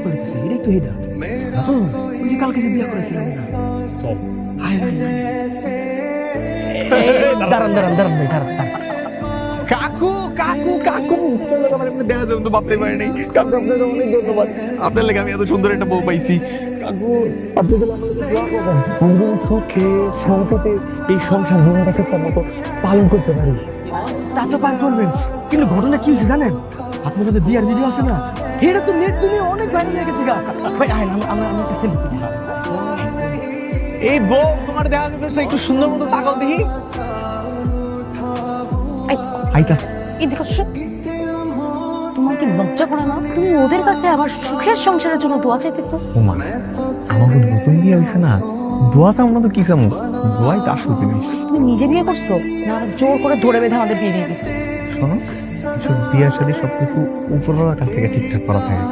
করতেছে, এটাই তো এটা। ওই যে কালকে যে বিয়ে করেছিলাম না, চল হায় হায় দাঁড়ান দাঁড়ান দাঁড়ান ভাই, দাঁড়ান। কাকু কাকু কাকু, আমার এমনি দেখা যাবে তো ভাবতে পারি নাই। কাকু আপনাকে অনেক ধন্যবাদ, আপনার লেগে আমি এত সুন্দর একটা বউ পাইছি। কাকু আপনি যদি আমাকে দোয়া করবেন, আমি যেন সুখে শান্তিতে এই সংসার জীবনটা ঠিকঠাক মতো পালন করতে পারি। তা তো পার করবেন, কিন্তু ঘটনা কি হয়েছে জানেন? আপনার কাছে বিয়ার ভিডিও আছে না, এটা তো নেট দুনিয়া অনেক ভাইরাল হয়ে গেছে গা। ভাই আয় না, আমরা একটা সেলফি তুলি। এই বউ তোমার দেখা যাচ্ছে, একটু সুন্দর মতো তাকাও দেখি। আইতাছে। এদিকে আসো। তোমার কি লজ্জা করে না? তুমি ওদের কাছে আবার সুখের সংসারের জন্য দোয়া চাইতেছো? ওমা, আমাকে নতুন বিয়ে হয়েছে না, দোয়া চাও না তো কি চামু, দোয়াই তো আসল জিনিস। তুমি নিজে বিয়ে করছো না আবার জোর করে ধরে বেঁধে আমাদের বিয়ে দিয়ে দিচ্ছে? শোনো, বিয়ের সাথে সবকিছু উপরওয়ালার কাছ থেকে ঠিকঠাক করা থাকে।